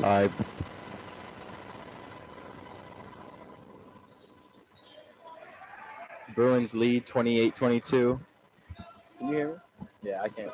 All right. Bruins lead 28-22. Can you hear me? Yeah, I can.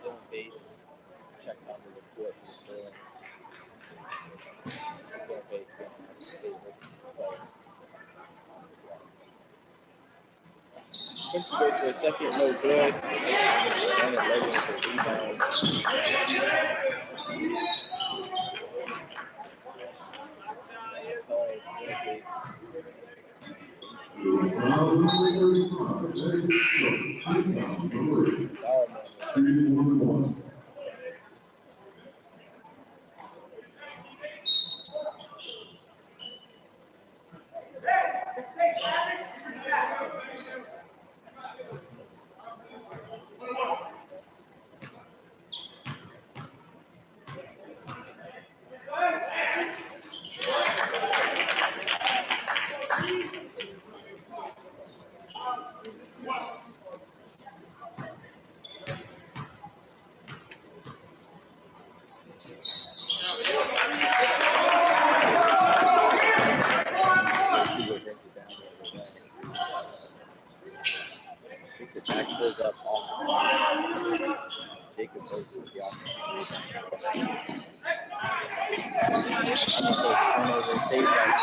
Dylan Bates checked onto the court for the Bruins. Dylan Bates being my favorite player on the squad. Quincy goes for a second, no good. Brandon Logan for a rebound. Gets it back, pulls up off. Jacob does it with the offensive rebound. Turnover, save by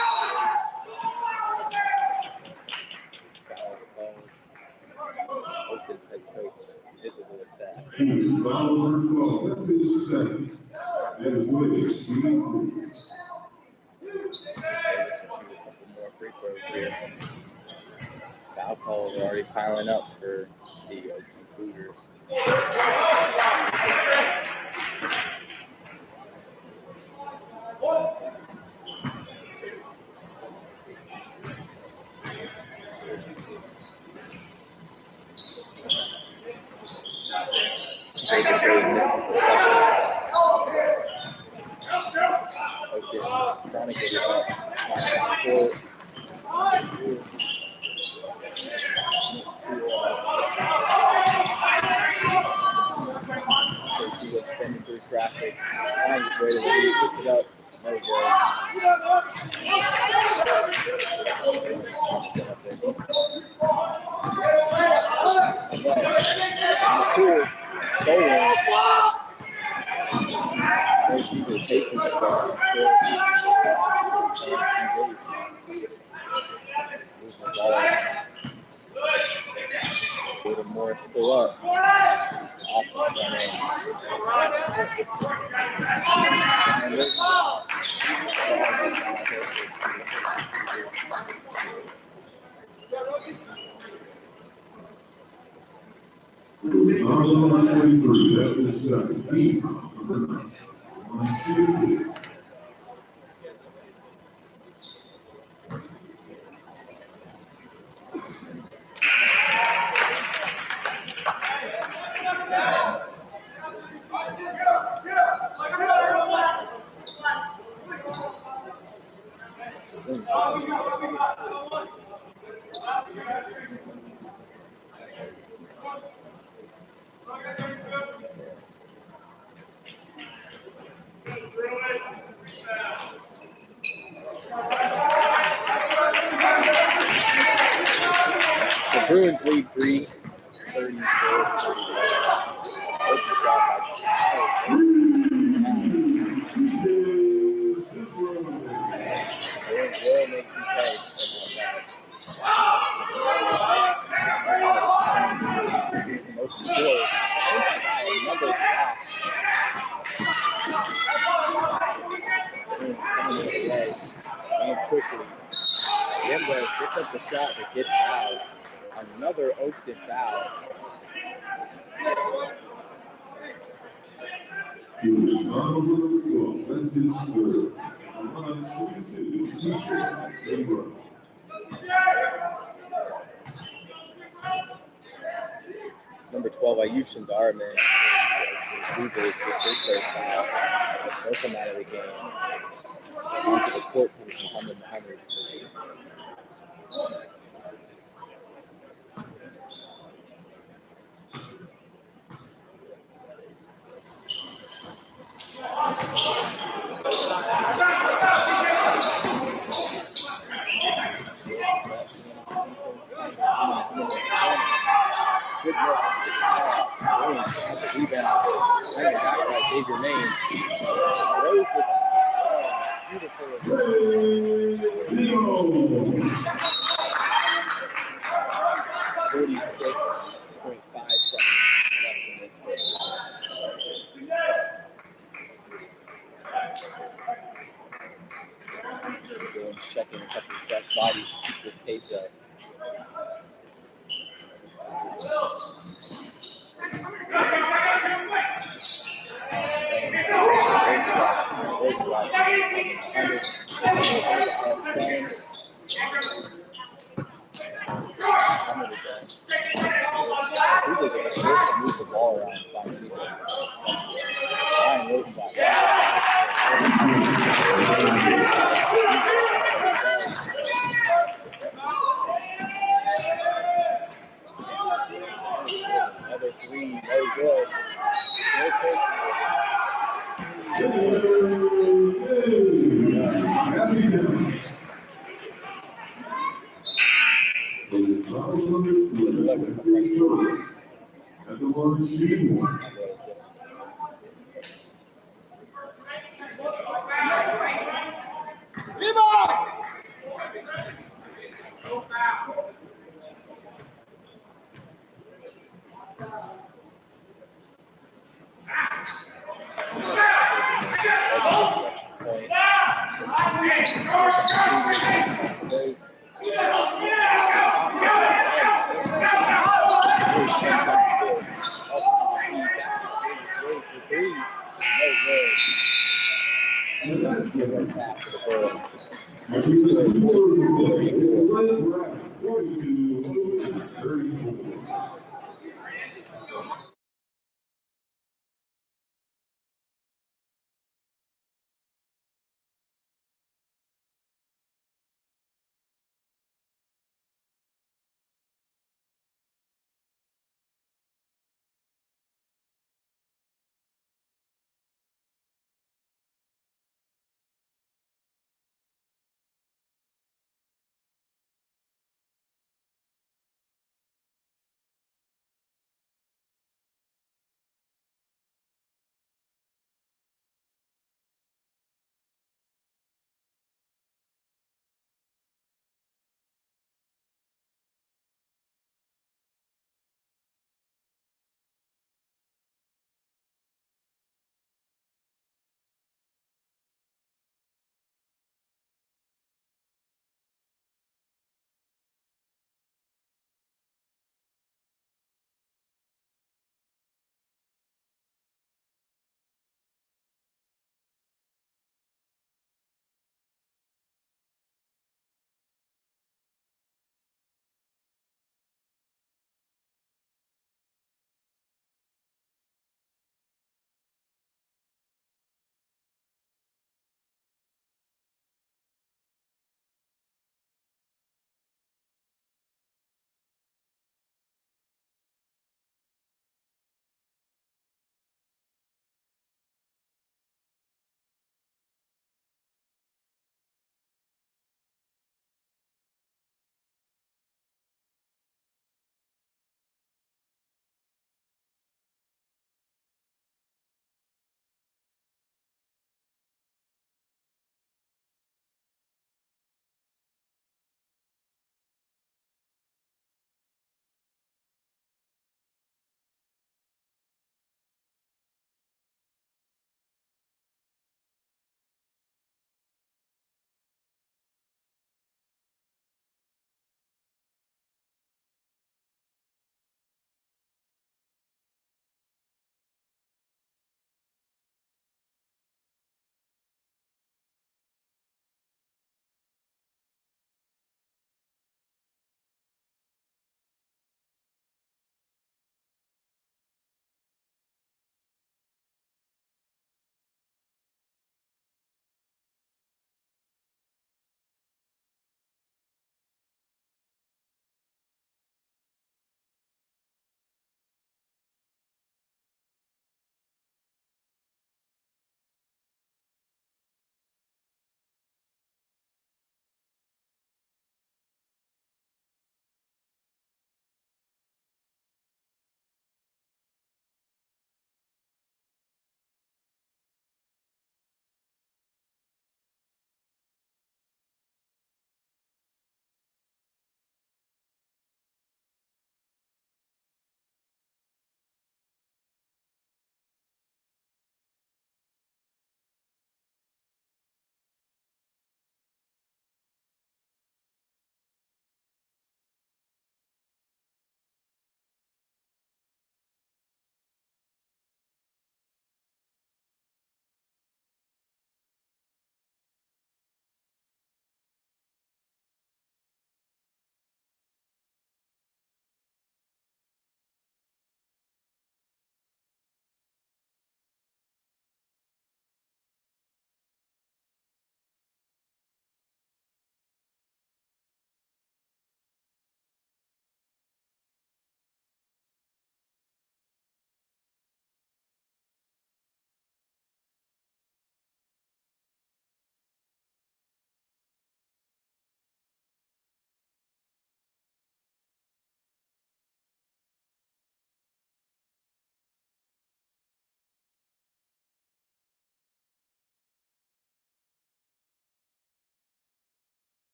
Oakton's head coach visibly upset. Davis will shoot a couple more free throws here. Foul calls are already piling up for the Oakton Cougars. Davis goes and misses the second. Oakton trying to get it up. Court. JC goes spinning through traffic. Finds his way to the lead, puts it up. No good. And then, in the pool, stolen. JC just chases it back. Bates. Moves the ball. A little more pull up. Off the front end. And there's the Bruins lead 3, 34. That's a shot by Bruins will make you pay from outside. Oakton scores. Number 5. Bruins coming in away. And quickly. Zimbo gets up the shot but gets fouled. Another Oakton foul. Number 12, Ayushin Darman. Cougars gets his third foul. Both them out of the game. Onto the court comes Muhammad. Good look. Save your name. Rose with beautiful. 46.5 seconds left in this first half. Dylan's checking a couple of fresh bodies to keep this pace up. Who was it first to move the ball around by people? Ryan Rosenbach. Another three, very good. Still close.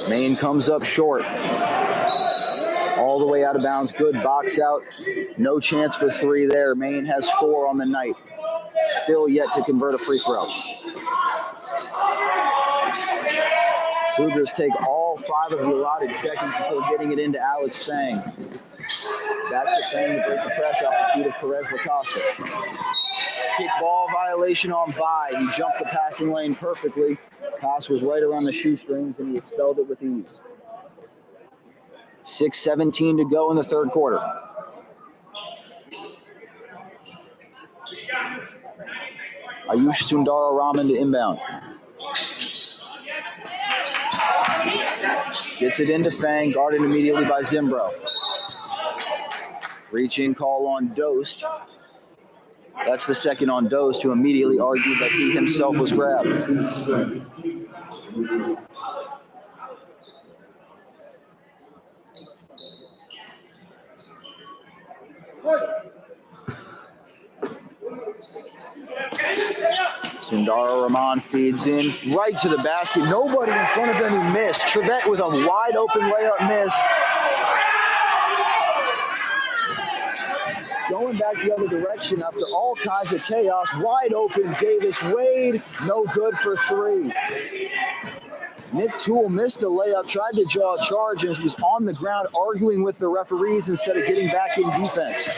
Maine comes up short. All the way out of bounds. Good box out. No chance for three there. Maine has 4 on the night. Still yet to convert a free throw. Cougars take all 5 of the allotted seconds before getting it into Alex Fang. Back to Fang to break the press off the feet of Perez Lacosta. Kick ball violation on Vi. He jumped the passing lane perfectly. Pass was right around the shoestrings, and he expelled it with ease. 6:17 to go in the third quarter. Ayush Sundararaman to inbound. Gets it into Fang, guarded immediately by Zimbro. Reach-in call on Dost. That's the second on Dost, who immediately argued that he himself was grabbed. Sundararaman feeds in right to the basket. Nobody in front of him. He missed. Trevette with a wide open layup miss. Going back the other direction after all kinds of chaos. Wide open Davis Wade. No good for 3. Nick Toole missed a layup, tried to draw a charge, and was on the ground arguing with the referees instead of getting back in defense.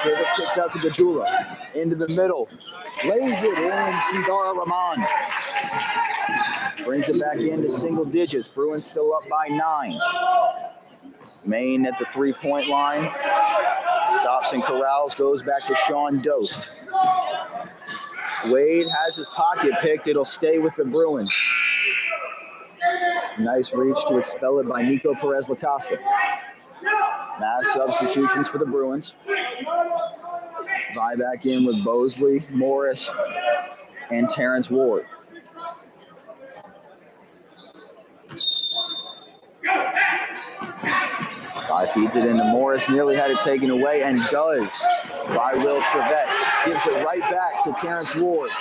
Pivot kicks out to Gajula. Into the middle. Lays it in. Sundararaman brings it back into single digits. Bruins still up by 9. Maine at the 3-point line. Stops and corrals. Goes back to Sean Dost. Wade has his pocket picked. It'll stay with the Bruins. Nice reach to expel it by Nico Perez Lacosta. Mass substitutions for the Bruins. Vi back in with Bosley, Morris, and Terrence Ward. Vi feeds it into Morris, nearly had it taken away, and does by Will Trevette. Gives it right back to Terrence Ward.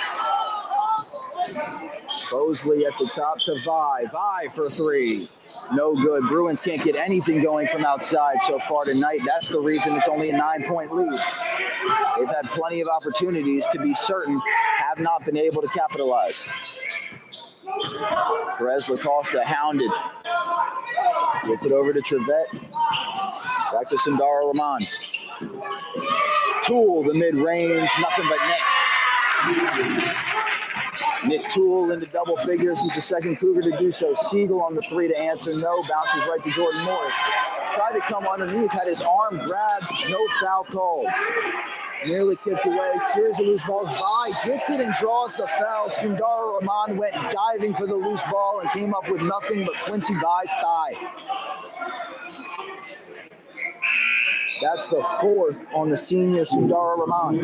Bosley at the top to Vi. Vi for 3. No good. Bruins can't get anything going from outside so far tonight. That's the reason it's only a 9-point lead. They've had plenty of opportunities to be certain, have not been able to capitalize. Perez Lacosta hounded. Gets it over to Trevette. Back to Sundararaman. Toole, the mid-range, nothing but net. Nick Toole into double figures. He's the second Cougar to do so. Siegel on the 3 to answer no. Bounces right to Jordan Morris. Tried to come underneath, had his arm grabbed. No foul called. Nearly kicked away. Series of loose balls. Vi gets it and draws the foul. Sundararaman went diving for the loose ball and came up with nothing but Quincy Vi's thigh. That's the 4th on the senior Sundararaman.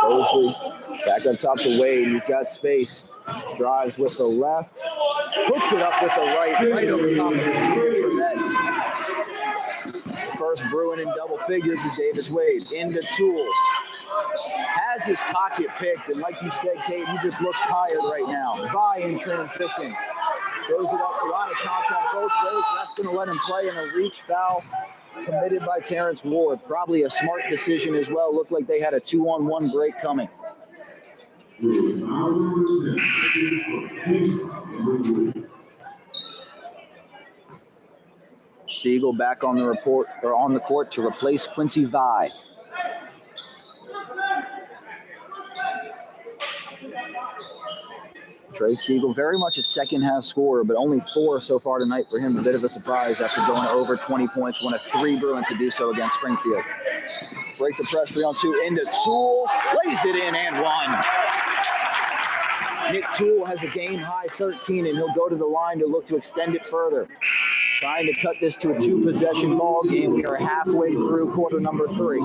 Bosley back on top to Wade. He's got space. Drives with the left. Puts it up with the right over top of the senior Trevette. First Bruin in double figures is Davis Wade. Into Toole. Has his pocket picked, and like you said, Kate, he just looks tired right now. Vi in transition. Throws it up, a lot of contact both ways. That's going to let him play in a reach foul committed by Terrence Ward. Probably a smart decision as well. Looked like they had a 2-on-1 break coming. Siegel back on the court to replace Quincy Vi. Trey Siegel, very much a second half scorer, but only 4 so far tonight for him. A bit of a surprise after going over 20 points, one of 3 Bruins to do so against Springfield. Break the press 3-on-2 into Toole, lays it in and 1. Nick Toole has a game-high 13, and he'll go to the line to look to extend it further. Trying to cut this to a 2-possession ball game. We are halfway through quarter number 3.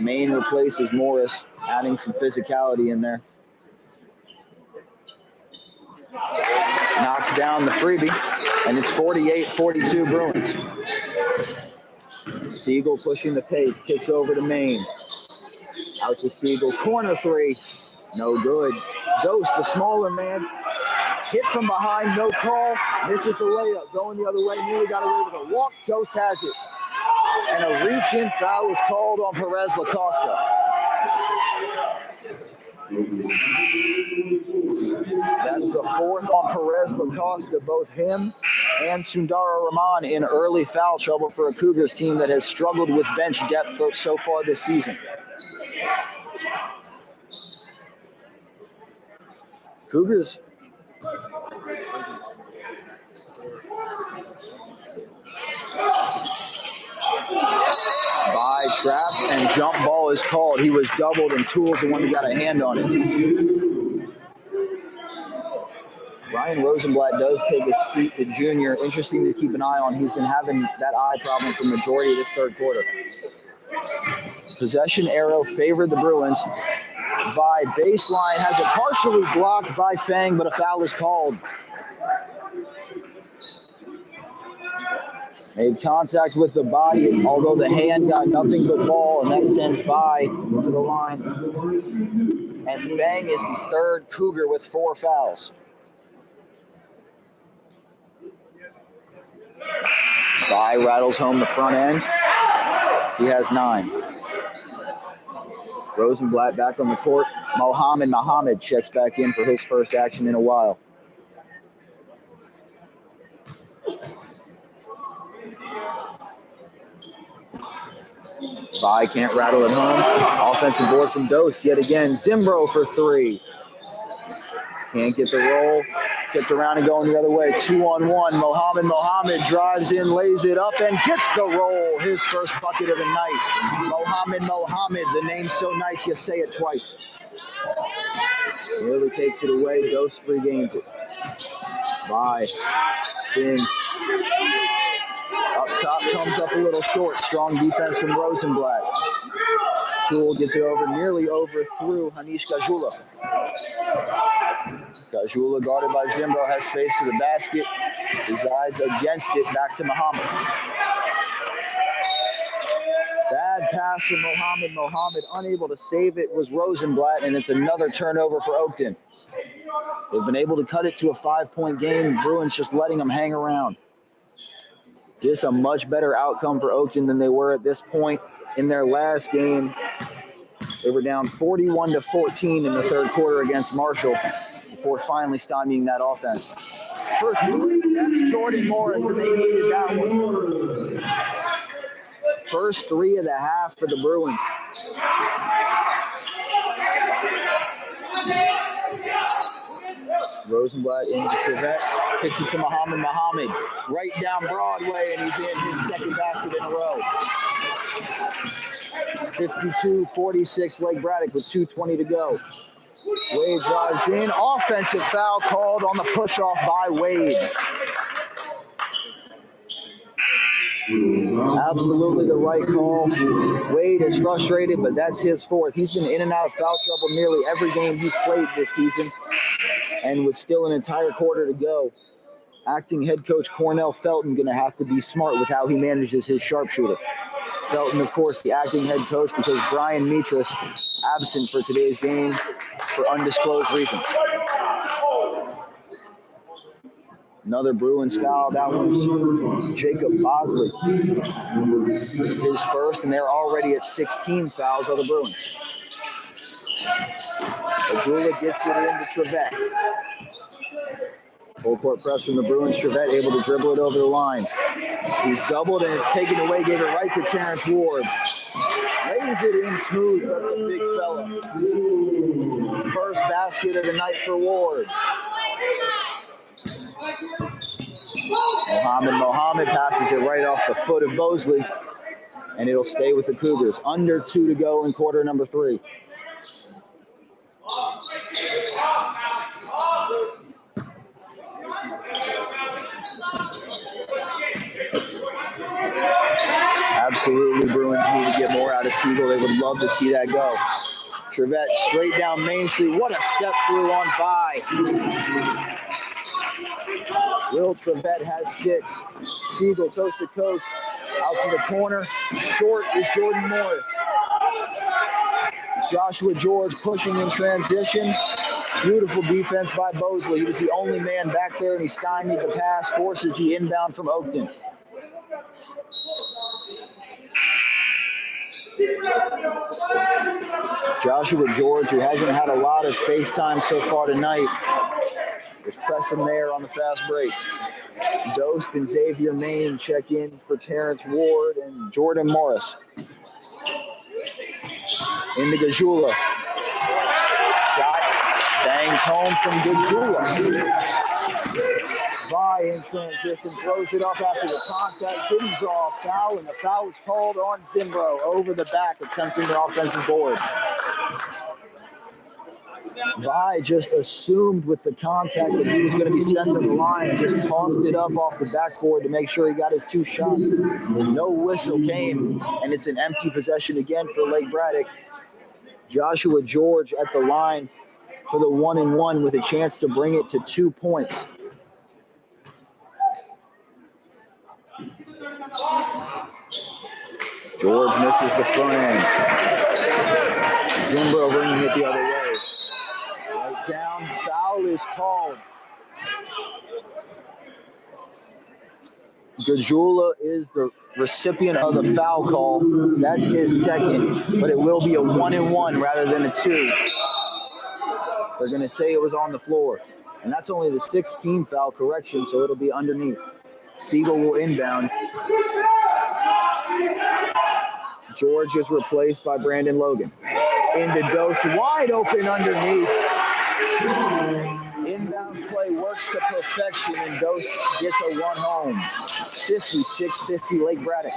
Maine replaces Morris, adding some physicality in there. Knocks down the freebie, and it's 48-42 Bruins. Siegel pushing the pace, kicks over to Maine. Out to Siegel, corner three, no good. Ghost, the smaller man, hit from behind, no call, misses the layup, going the other way, nearly got away with a walk. Ghost has it. And a reach-in foul was called on Perez Lacosta. That's the fourth on Perez Lacosta, both him and Sundara Rahman in early foul trouble for a Cougars team that has struggled with bench depth so far this season. Cougars. By trapped and jump ball is called. He was doubled and Tools the one who got a hand on it. Ryan Rosenblatt does take a seat, the junior. Interesting to keep an eye on. He's been having that eye problem for the majority of this third quarter. Possession arrow favored the Bruins. By baseline has it partially blocked by Fang, but a foul is called. Made contact with the body, although the hand got nothing but ball, and that sends Vi to the line. And Fang is the third Cougar with 4 fouls. Vi rattles home the front end. He has 9. Rosenblatt back on the court. Mohammed checks back in for his first action in a while. Vi can't rattle it home. Offensive board from Dost yet again. Zimbro for 3. Can't get the roll. Tipped around and going the other way. 2-on-1. Mohammed drives in, lays it up, and gets the roll. His first bucket of the night. Mohammed. The name's so nice you say it twice. Nearly takes it away. Dost regains it. Vi spins. Up top comes up a little short. Strong defense from Rosenblatt. Tool gets it over, nearly overthrew Hanish Gajula. Gajula guarded by Zimbro, has space to the basket, resides against it, back to Mohammed. Bad pass from Mohammed unable to save it was Rosenblatt, and it's another turnover for Oakton. They've been able to cut it to a 5-point game. Bruins just letting them hang around. This a much better outcome for Oakton than they were at this point in their last game. They were down 41-14 in the third quarter against Marshall before finally stymieing that offense. For 3, that's Jordan Morris, and they needed that one. First 3 of the half for the Bruins. Rosenblatt into Trevette, kicks it to Mohammed, right down Broadway, and he's in his second basket in a row. 52-46, Lake Braddock with 2:20 to go. Wade drives in, offensive foul called on the push-off by Wade. Absolutely the right call. Wade is frustrated, but that's his 4th. He's been in and out of foul trouble nearly every game he's played this season, and with still an entire quarter to go. Acting head coach Cornell Felton going to have to be smart with how he manages his sharpshooter. Felton, of course, the acting head coach because Brian Mitras absent for today's game for undisclosed reasons. Another Bruins foul. That one's Jacob Bosley. His first, and they're already at 16 fouls on the Bruins. Ajula gets it into Trevette. Full court press from the Bruins. Trevette able to dribble it over the line. He's doubled and it's taken away. Gave it right to Terrence Ward. Lays it in smooth. That's the big fella. First basket of the night for Ward. Mohammed passes it right off the foot of Bosley, and it'll stay with the Cougars. Under 2 to go in quarter number 3. Absolutely, Bruins need to get more out of Siegel. They would would love to see that go. Trevette straight down Main Street. What a step through on Vi. Will Trevette has 6. Siegel coast to coast. Out to the corner. Short is Jordan Morris. Joshua George pushing in transition. Beautiful defense by Bosley. He was the only man back there, and he stymied the pass, forces the inbound from Oakton. Joshua George, who hasn't had a lot of face time so far tonight, is pressing there on the fast break. Dost and Xavier Main check in for Terrence Ward and Jordan Morris. Into Gajula. Shot banged home from Gajula. Vi in transition, throws it up after the contact, didn't draw a foul, and the foul is called on Zimbro over the back, attempting the offensive board. Vi just assumed with the contact that he was going to be sent to the line and just tossed it up off the backboard to make sure he got his 2 shots. No whistle came, and it's an empty possession again for Lake Braddock. Joshua George at the line for the 1-and-1 with a chance to bring it to 2 points. George misses the front end. Zimbro bringing it the other way. Right down, foul is called. Gajula is the recipient of the foul call. That's his second, but it will be a 1-and-1 rather than a 2. They're going to say it was on the floor. And that's only the 16th foul correction, so it'll be underneath. Siegel will inbound. George is replaced by Brandon Logan. Into Dost, wide open underneath. Inbound play works to perfection, and Dost gets a 1 home. 56-50 Lake Braddock.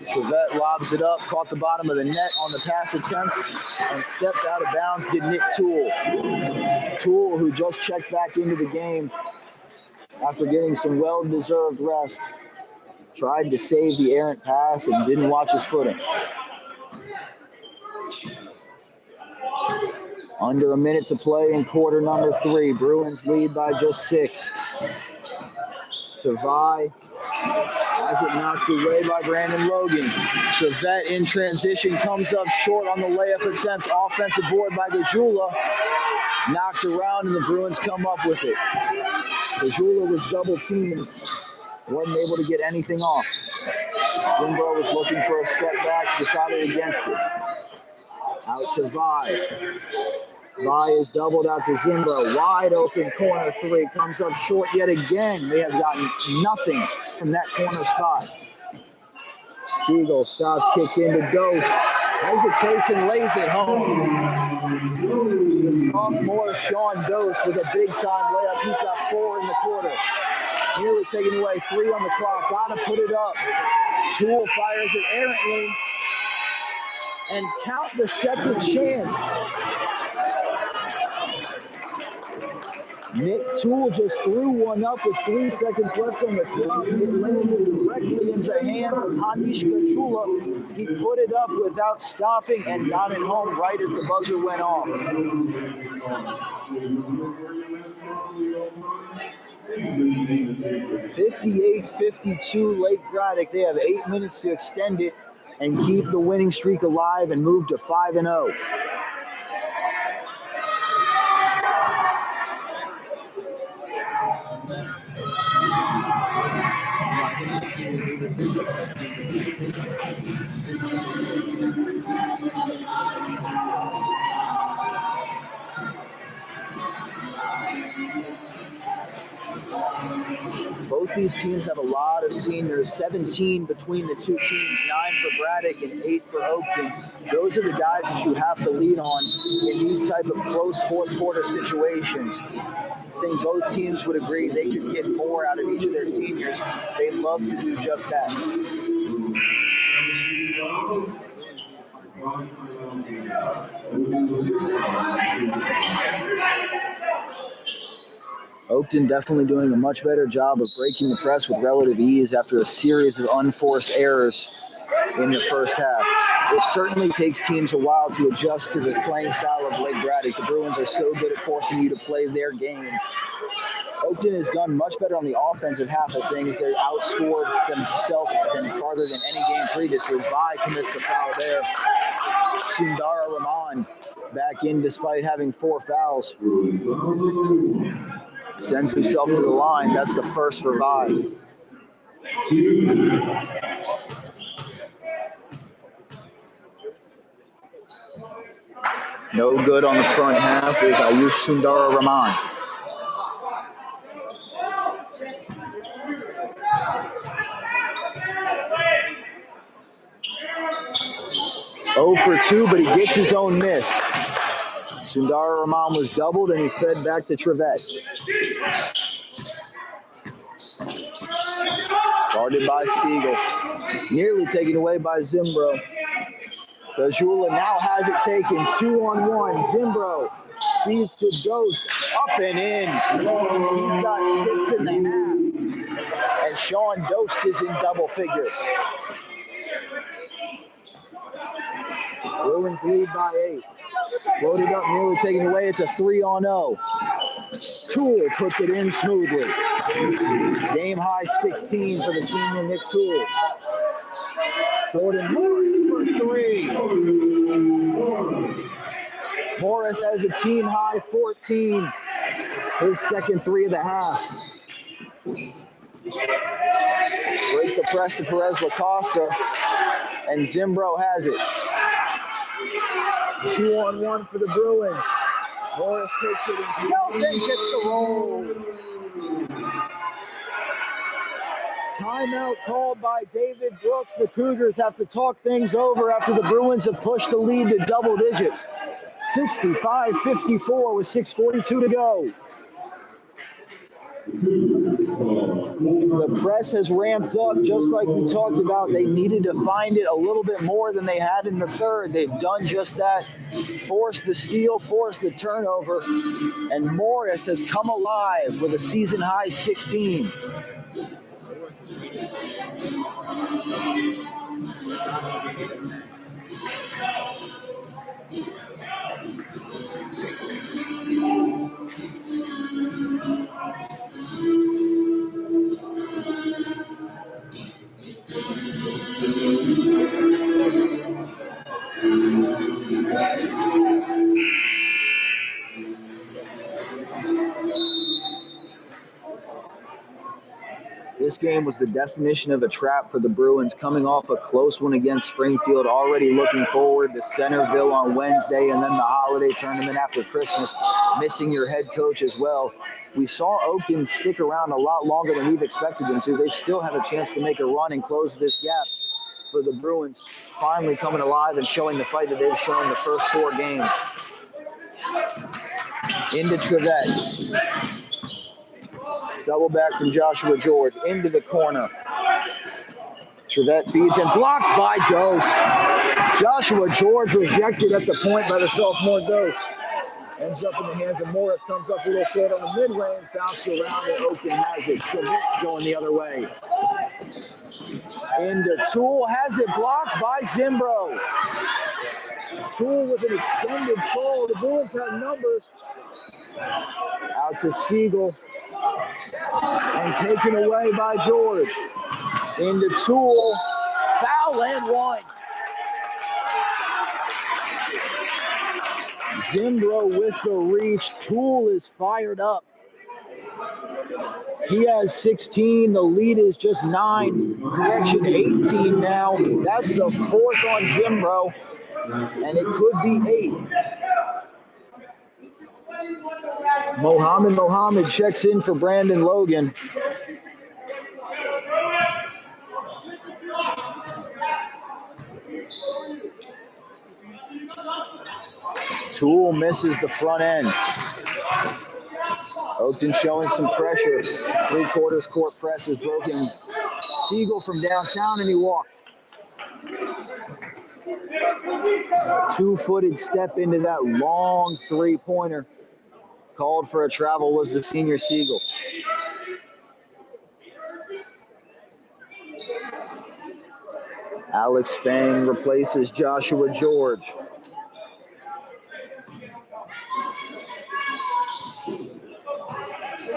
Trevette lobs it up, caught the bottom of the net on the pass attempt, and stepped out of bounds did Nick Toole. Toole, who just checked back into the game after getting some well-deserved rest, tried to save the errant pass and didn't watch his footing. Under a minute to play in quarter number 3. Bruins lead by just 6. Tavai has it knocked away by Brandon Logan. Trevette in transition comes up short on the layup attempt. Offensive board by Gajula. Knocked around and the Bruins come up with it. Gajula was double teamed. Wasn't able to get anything off. Zimbro was looking for a step back, decided against it. Out to Vi. Vi is doubled out to Zimbro. Wide open corner 3. Comes up short yet again. They have gotten nothing from that corner spot. Siegel stops, kicks into Dost. Hesitates and lays it home. The sophomore Sean Dost with a big-time layup. He's got 4 in the quarter. Nearly taken away, 3 on the clock. Got to put it up. Toole fires it errantly. And count the second chance. Nick Toole just threw one up with 3 seconds left on the clock. It landed directly into the hands of Hanish Gajula. He put it up without stopping and got it home right as the buzzer went off. (58-52) Lake Braddock. They have 8 minutes to extend it and keep the winning streak alive and move to 5-0. Both these teams have a lot of seniors, 17 between the two teams, 9 for Braddock and 8 for Oakton. Those are the guys that you have to lean on in these type of close fourth quarter situations. I think both teams would agree they could get more out of each of their seniors. They'd love to do just that. Oakton definitely doing a much better job of breaking the press with relative ease after a series of unforced errors in the first half. It certainly takes teams a while to adjust to the playing style of Blake Braddock. The Bruins are so good at forcing you to play their game. Oakton has done much better on the offensive half of things. They outscored themselves farther than any game previously. Vi commits the foul there. Sundara Rahman back in despite having 4 fouls. Sends himself to the line. That's the first for Vi. No good on the front half is Ayush Sundara Rahman. Oh for 2, but he gets his own miss. Sundara Rahman was doubled and he fed back to Trevette. Guarded by Siegel. Nearly taken away by Zimbro. Gajula now has it taken 2-on-1. Zimbro feeds to Ghost. Up and in. He's got 6.5. And Sean Dost is in double figures. Bruins lead by 8. Floated up, nearly taken away. It's a 3-on-0. Toole puts it in smoothly. Game high 16 for the senior Nick Toole. Jordan Morris for 3. Morris has a team high 14. His second 3 of the half. Break the press to Perez Lacosta. And Zimbro has it. 2-on-1 for the Bruins. Morris takes it himself and gets the roll. Timeout called by David Brooks. The Cougars have to talk things over after the Bruins have pushed the lead to double digits. 65-54 with 6:42 to go. The press has ramped up just like we talked about. They needed to find it a little bit more than they had in the third. They've done just that. Forced the steal, forced the turnover, and Morris has come alive with a season-high 16. This game was the definition of a trap for the Bruins, coming off a close one against Springfield, already looking forward to Centerville on Wednesday and then the holiday tournament after Christmas, missing your head coach as well. We saw Oakton stick around a lot longer than we've expected them to. They still have a chance to make a run and close this gap for the Bruins, finally coming alive and showing the fight that they've shown the first 4 games. Into Trevette. Double back from Joshua George into the corner. Trevette feeds and blocked by Dost. Joshua George rejected at the point by the sophomore Dost. Ends up in the hands of Morris, comes up a little short on the mid-range, bounced around, and Oakton has it. Trevette going the other way. Into Toole, has it blocked by Zimbro. Toole with an extended fall. The Bruins have numbers. Out to Siegel. And taken away by George. Into Toole. Foul and 1. Zimbro with the reach. Toole is fired up. He has 16. The lead is just 9. Correction, 18 now. That's the 4th on Zimbro. And it could be 8. Mohammed checks in for Brandon Logan. Toole misses the front end. Oakton showing some pressure. 3/4 court press is broken. Siegel from downtown, and he walked. 2-footed step into that long 3-pointer. Called for a travel was the senior Siegel. Alex Fang replaces Joshua George.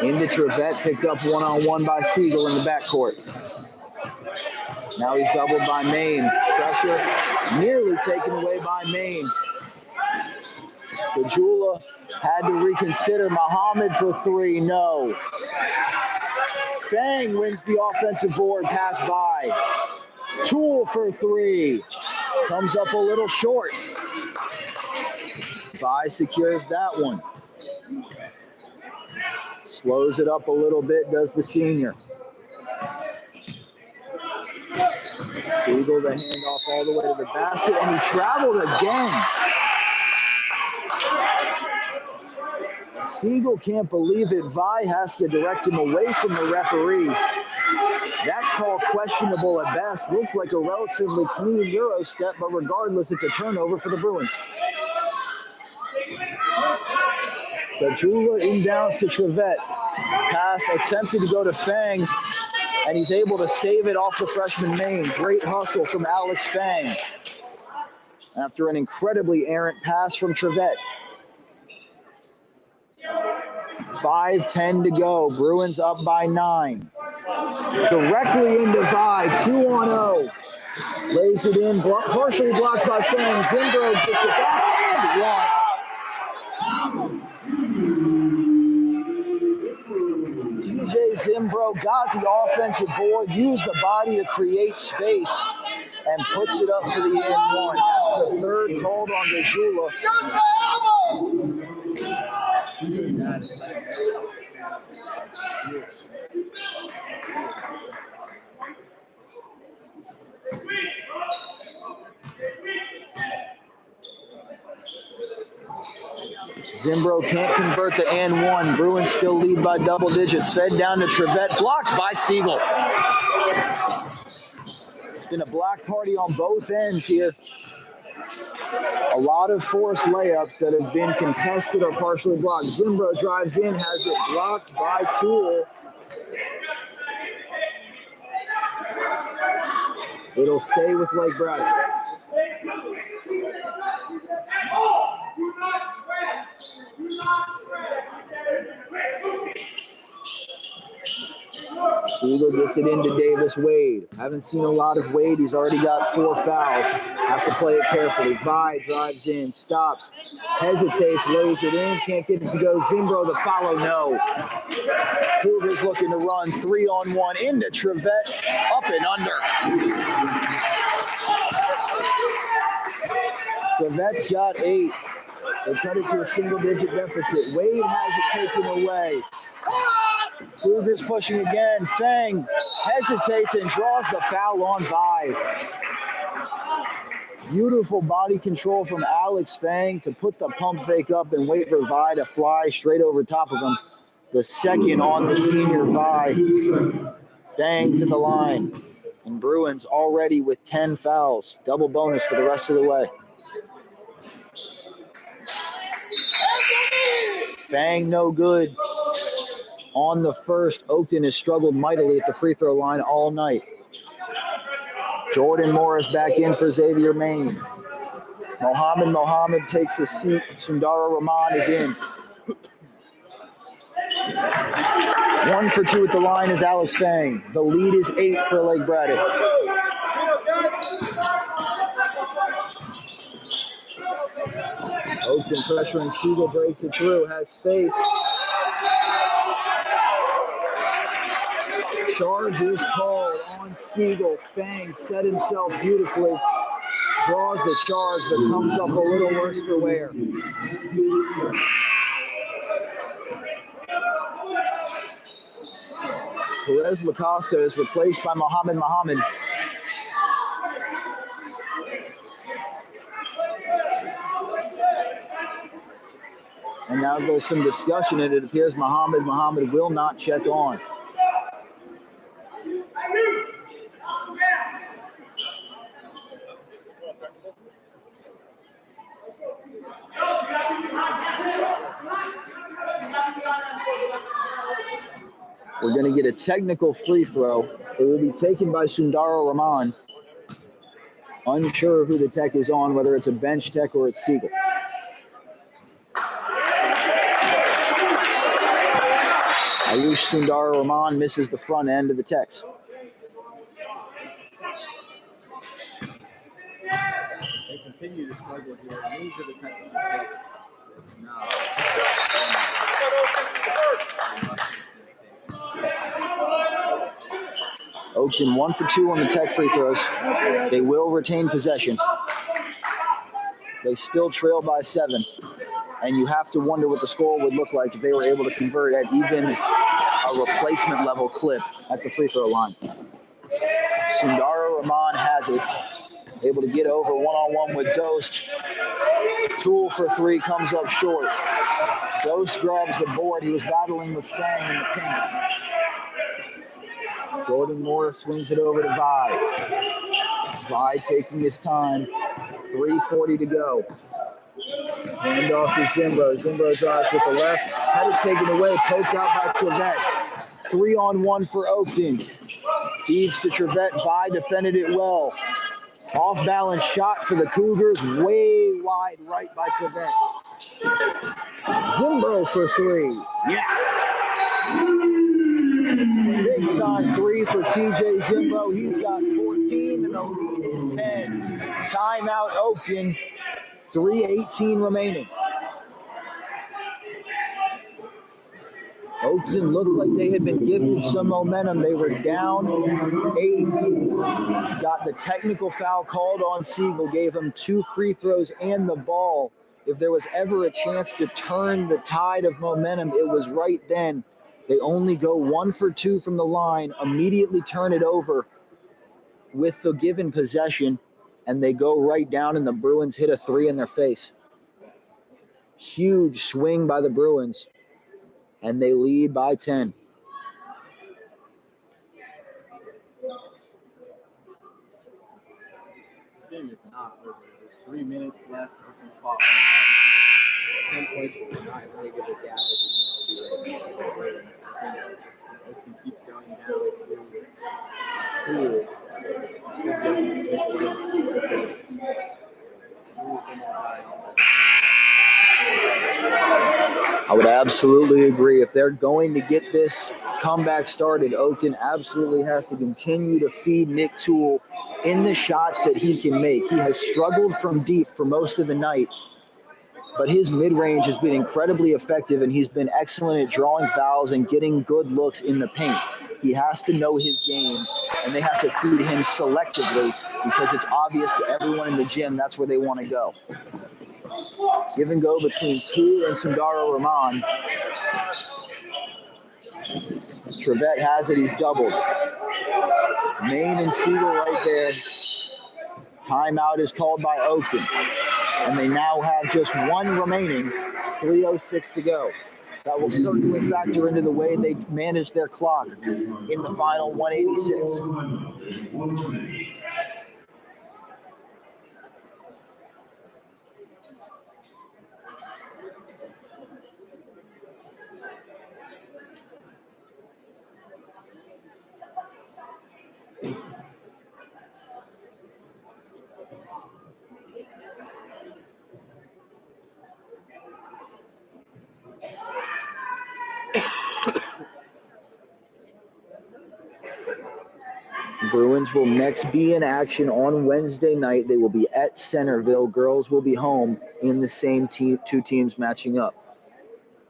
Into Trevette, picked up one-on-one by Siegel in the backcourt. Now he's doubled by Maine. Pressure nearly taken away by Maine. Gajula had to reconsider. Muhammad for three, no. Fang wins the offensive board, pass by. Tool for three. Comes up a little short. Vi secures that one. Slows it up a little bit, does the senior. Siegel the handoff all the way to the basket, and he traveled again. Siegel can't believe it. Vi has to direct him away from the referee. That call questionable at best. Looked like a relatively clean Euro step, but regardless, it's a turnover for the Bruins. Gajula inbounds to Trevette. Pass attempted to go to Fang, and he's able to save it off the freshman Maine. Great hustle from Alex Fang after an incredibly errant pass from Trevette. 5:10 to go. Bruins up by 9. Directly into Vi. 2-on-0. Lays it in. Partially blocked by Fang. Zimbro gets it back and one. DJ Zimbro got the offensive board, used the body to create space, and puts it up for the and one. That's the third called on Gajula. Zimbro can't convert the and one. Bruins still lead by double digits. Fed down to Trevette, blocked by Siegel. It's been a block party on both ends here. A lot of forced layups that have been contested or partially blocked. Zimbro drives in, has it blocked by Tool. It'll stay with Lake Braddock. Siegel gets it into Davis Wade. Haven't seen a lot of Wade. He's already got 4 fouls. Have to play it carefully. Vi drives in, stops, hesitates, lays it in. Can't get it to go. Zimbro the follow, no. Cougars looking to run 3-on-1 into Trevette, up and under. Trevette's got 8. They cut it to a single-digit deficit. Wade has it taken away. Cougars pushing again. Fang hesitates and draws the foul on Vi. Beautiful body control from Alex Fang to put the pump fake up and wait for Vi to fly straight over top of him. The second on the senior Vi. Fang to the line. And Bruins already with 10 fouls. Double bonus for the rest of the way. Fang no good. On the first, Oakton has struggled mightily at the free throw line all night. Jordan Morris back in for Xavier Maine. Mohammed takes a seat. Sundara Rahman is in. 1 for 2 at the line is Alex Fang. The lead is 8 for Lake Braddock. Oakton pressuring Siegel, breaks it through, has space. Charge is called on Siegel. Fang set himself beautifully. Draws the charge, but comes up a little worse for wear. Perez Lacosta is replaced by Mohammed. And now there's some discussion, and it appears Mohammed will not check on. We're going to get a technical free throw. It will be taken by Sundara Rahman. Unsure who the tech is on, whether it's a bench tech or it's Siegel. Ayush Sundara Rahman misses the front end of the techs. They continue to struggle here. These are the technical mistakes. No. Oakton 1 for 2 on the tech free throws. They will retain possession. They still trail by 7. And you have to wonder what the score would look like if they were able to convert at even a replacement level clip at the free throw line. Sundara Rahman has it. Able to get over one-on-one with Dost. Tool for 3 comes up short. Dost grabs the board. He was battling with Fang in the paint. Jordan Morris swings it over to Vi. Vi taking his time. 3:40 to go. Hand off to Zimbro. Zimbro drives with the left. Had it taken away. Poked out by Trevette. 3-on-1 for Oakton. Feeds to Trevette. Vi defended it well. Off balance shot for the Cougars. Way wide right by Trevette. Zimbro for 3. Yes. Big time 3 for TJ Zimbro. He's got 14 and the lead is 10. Timeout Oakton. 3:18 remaining. Oakton looked like they had been gifted some momentum. They were down 8. Got the technical foul called on Siegel. Gave him 2 free throws and the ball. If there was ever a chance to turn the tide of momentum, it was right then. They only go 1 for 2 from the line, immediately turn it over with the given possession, and they go right down, and the Bruins hit a 3 in their face. Huge swing by the Bruins, and they lead by 10. This game is not over. There's 3 minutes left. Oakton's fought 10 points is not as big of a gap as it needs to be right now. I think Oakton keeps going down to 2. I would absolutely agree. If they're going to get this comeback started, Oakton absolutely has to continue to feed Nick Toole in the shots that he can make. He has struggled from deep for most of the night, but his mid-range has been incredibly effective, and he's been excellent at drawing fouls and getting good looks in the paint. He has to know his game, and they have to feed him selectively because it's obvious to everyone in the gym that's where they want to go. Give and go between Toole and Sundara Rahman. Trevette has it. He's doubled. Main and Siegel right there. Timeout is called by Oakton. And they now have just 1 remaining. 3:06 to go. That will certainly factor into the way they manage their clock in the final 186. Bruins will next be in action on Wednesday night. They will be at Centerville. Girls will be home in the same team, 2 teams matching up.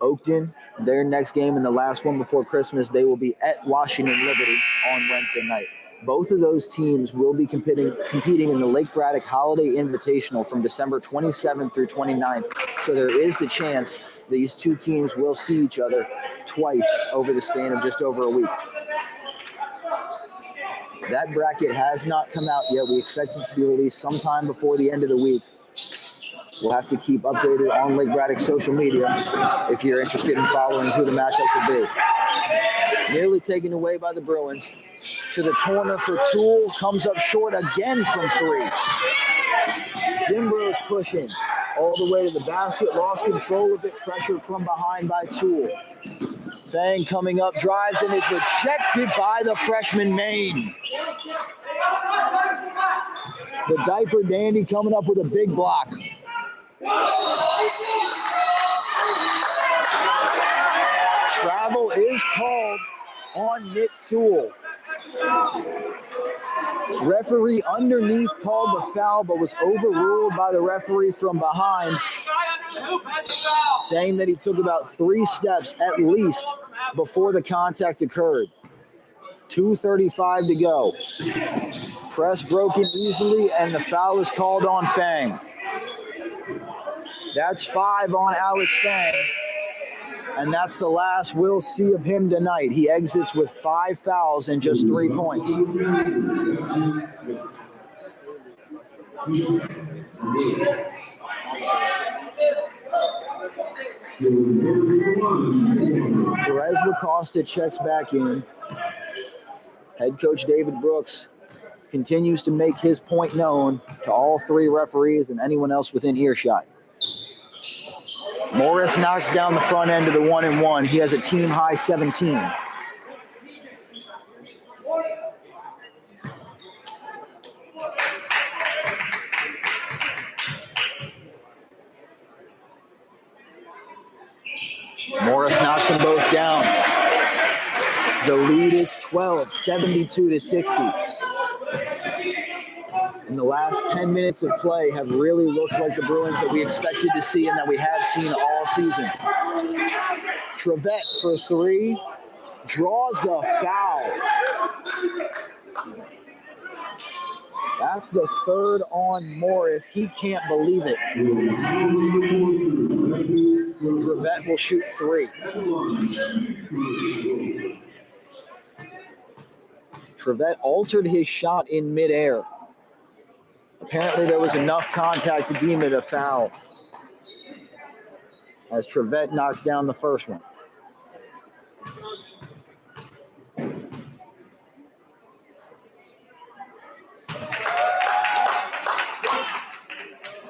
Oakton, their next game and the last one before Christmas, they will be at Washington Liberty on Wednesday night. Both of those teams will be competing in the Lake Braddock Holiday Invitational from December 27th through 29th. So there is the chance these 2 teams will see each other twice over the span of just over a week. That bracket has not come out yet. We expect it to be released sometime before the end of the week. We'll have to keep updated on Lake Braddock social media if you're interested in following who the matchup will be. Nearly taken away by the Bruins. To the corner for Toole. Comes up short again from 3. Zimbro's pushing all the way to the basket. Lost control of it. Pressured from behind by Toole. Fang coming up, drives, and is rejected by the freshman Maine. The diaper dandy coming up with a big block. Travel is called on Nick Toole. Referee underneath called the foul, but was overruled by the referee from behind, saying that he took about 3 steps at least before the contact occurred. 2:35 to go. Press broken easily, and the foul is called on Fang. That's 5 on Alex Fang, and that's the last we'll see of him tonight. He exits with 5 fouls and just 3 points. Perez Lacosta checks back in. Head coach David Brooks continues to make his point known to all 3 referees and anyone else within earshot. Morris knocks down the front end of the 1-and-1. He has a team high 17. Morris knocks them both down. The lead is 12, 72-60. In the last 10 minutes of play have really looked like the Bruins that we expected to see and that we have seen all season. Trevette for 3, draws the foul. That's the 3rd on Morris. He can't believe it. Trevette will shoot 3. Trevette altered his shot in midair. Apparently there was enough contact to deem it a foul, as Trevette knocks down the first one.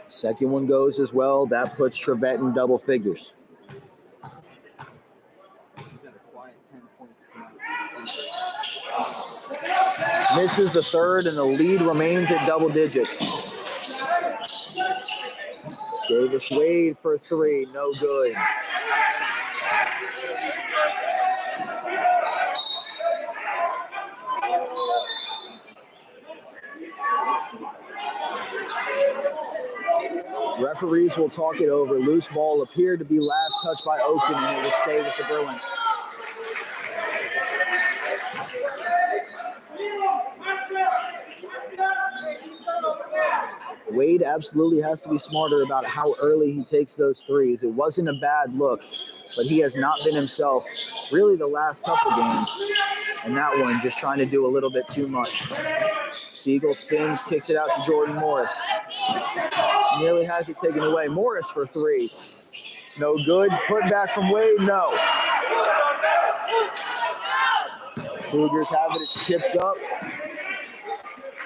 Second one goes as well. That puts Trevette in double figures. Misses the 3rd, and the lead remains at double digits. Davis Wade for 3, no good. Referees will talk it over. Loose ball appeared to be last touched by Oakton, and it will stay with the Bruins. Wade absolutely has to be smarter about how early he takes those threes. It wasn't a bad look, but he has not been himself really the last couple games. And that one just trying to do a little bit too much. Siegel spins, kicks it out to Jordan Morris. Nearly has it taken away. Morris for 3. No good. Put back from Wade, no. Cougars have it, it's tipped up.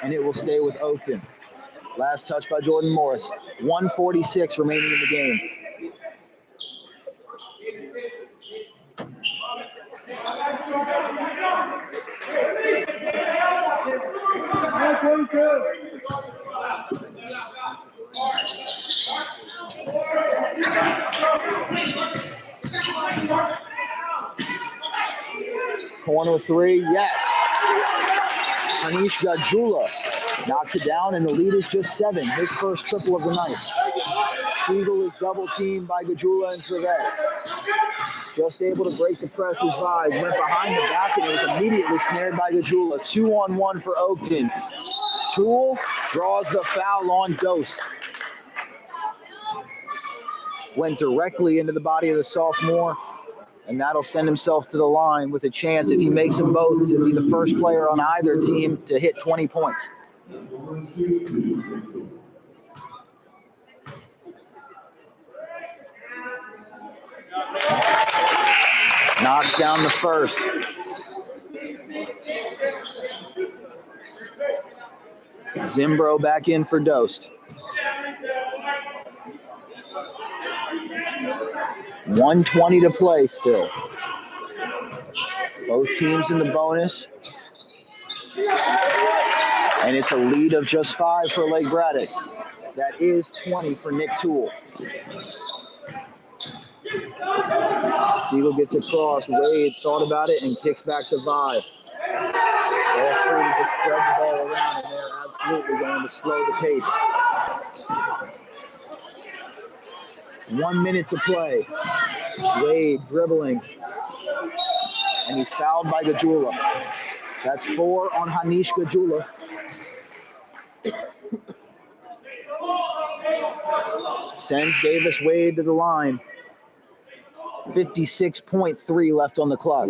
And it will stay with Oakton. Last touch by Jordan Morris. 1:46 remaining in the game. Corner 3, yes. Anish Gajula knocks it down, and the lead is just 7. His first triple of the night. Siegel is double teamed by Gajula and Trevette. Just able to break the presses by. Went behind the back, and it was immediately snared by Gajula. 2-on-1 for Oakton. Toole draws the foul on Ghost. Went directly into the body of the sophomore, and that'll send himself to the line with a chance, if he makes them both, to be the first player on either team to hit 20 points. Knocks down the first. Zimbro back in for Dost. 1:20 to play still. Both teams in the bonus. And it's a lead of just 5 for Lake Braddock. That is 20 for Nick Toole. Siegel gets across. Wade thought about it and kicks back to Vi. All three to just spread the ball around, and they're absolutely going to slow the pace. 1 minute to play. Wade dribbling. And he's fouled by Gajula. That's 4 on Hanish Gajula. Sends Davis Wade to the line. 56.3 left on the clock.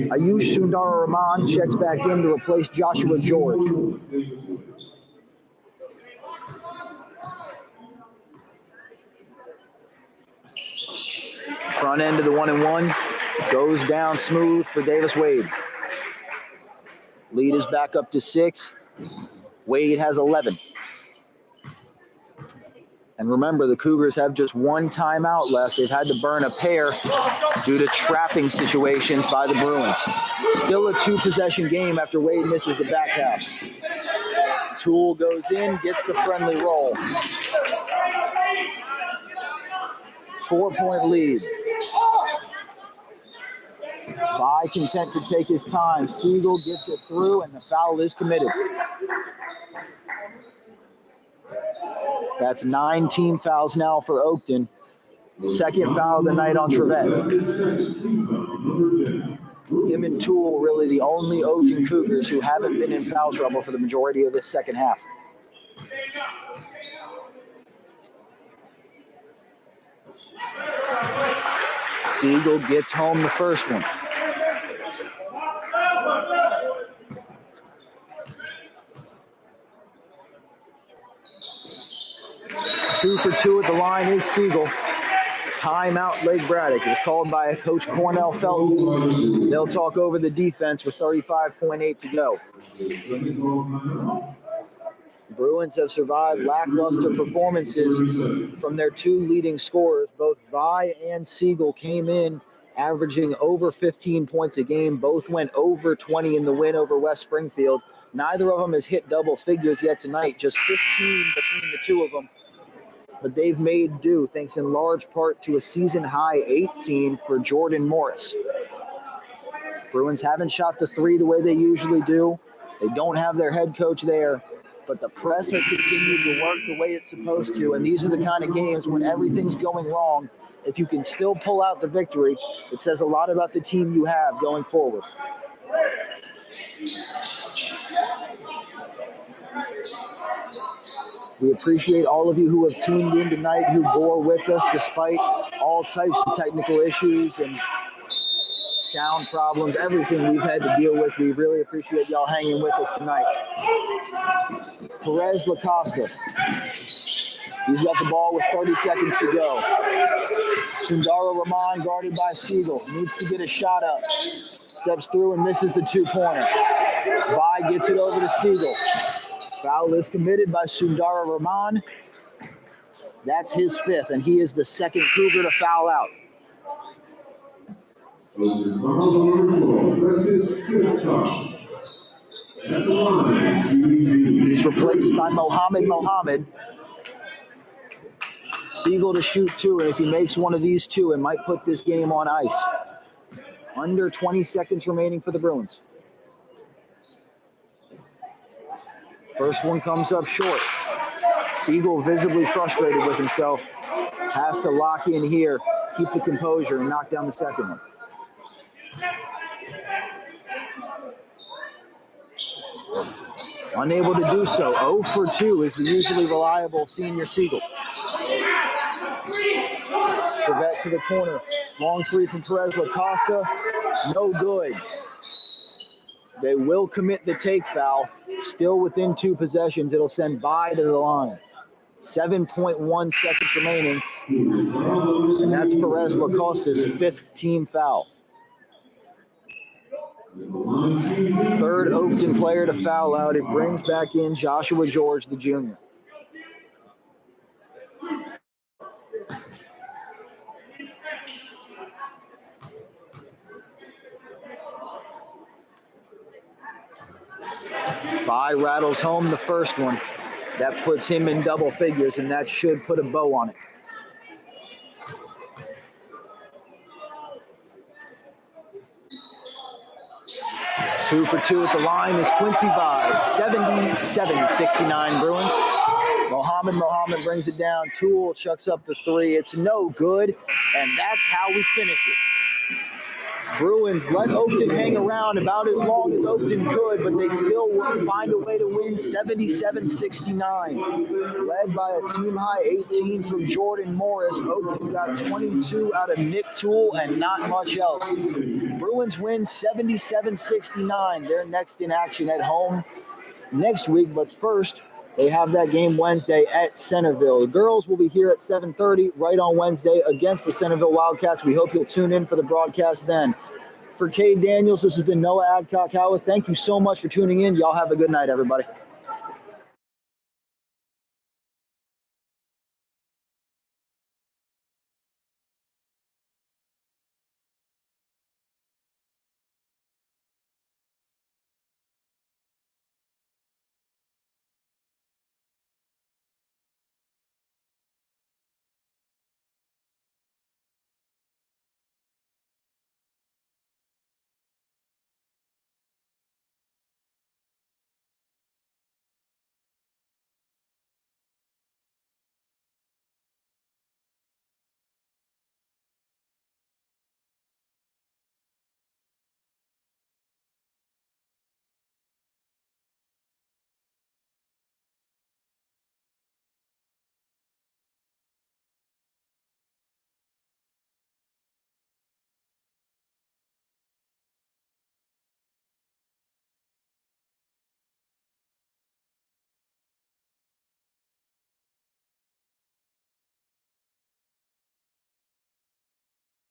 Ayush Sundar Rahman checks back in to replace Joshua George. Front end of the 1-and-1 goes down smooth for Davis Wade. Lead is back up to 6. Wade has 11. And remember, the Cougars have just 1 timeout left. They've had to burn a pair due to trapping situations by the Bruins. Still a 2-possession game after Wade misses the back half. Toole goes in, gets the friendly roll. 4-point lead. Vi content to take his time. Siegel gets it through, and the foul is committed. That's 9 team fouls now for Oakton. Second foul of the night on Trevette. Him and Toole really the only Oakton Cougars who haven't been in foul trouble for the majority of this second half. Siegel gets home the first one. Two for 2 at the line is Siegel. Timeout Lake Braddock. It was called by Coach Cornell Felton. They'll talk over the defense with 35.8 to go. Bruins have survived lackluster performances from their 2 leading scorers. Both Vi and Siegel came in averaging over 15 points a game. Both went over 20 in the win over West Springfield. Neither of them has hit double figures yet tonight, just 15 between the 2 of them. But they've made do, thanks in large part to a season-high 18 for Jordan Morris. Bruins haven't shot the 3 the way they usually do. They don't have their head coach there, but the press has continued to work the way it's supposed to, and these are the kind of games when everything's going wrong. If you can still pull out the victory, it says a lot about the team you have going forward. We appreciate all of you who have tuned in tonight, who bore with us despite all types of technical issues and sound problems, everything we've had to deal with. We really appreciate y'all hanging with us tonight. Perez Lacosta. He's got the ball with 30 seconds to go. Sundara Rahman guarded by Siegel. Needs to get a shot up. Steps through and misses the 2-pointer. Vi gets it over to Siegel. Foul is committed by Sundara Rahman. That's his 5th, and he is the second Cougar to foul out. He's replaced by Mohammed. Siegel to shoot 2, and if he makes one of these 2, it might put this game on ice. Under 20 seconds remaining for the Bruins. First one comes up short. Siegel visibly frustrated with himself. Has to lock in here, keep the composure, and knock down the second one. Unable to do so. 0 for 2 is the usually reliable senior Siegel. Trevette to the corner. Long 3 from Perez Lacosta. No good. They will commit the take foul. Still within 2 possessions. It'll send Vi to the line. 7.1 seconds remaining. And that's Perez Lacosta's 5th team foul. 3rd Oakton player to foul out. It brings back in Joshua George, the junior. Ty rattles home the first one. That puts him in double figures, and that should put a bow on it. Two for two at the line is Quincy Vise, 77-69 Bruins. Mohammed brings it down. Toole chucks up the three. It's no good, and that's how we finish it. Bruins let Oakton hang around about as long as Oakton could, but they still find a way to win 77-69. Led by a team-high 18 from Jordan Morris, Oakton got 22 out of Nick Toole and not much else. Bruins win 77-69. They're next in action at home next week, but first, they have that game Wednesday at Centerville. The girls will be here at 7:30 right on Wednesday against the Centerville Wildcats. We hope you'll tune in for the broadcast then. For Cade Daniels, this has been Noah Adcock-Howarth. Thank you so much for tuning in. Y'all have a good night, everybody.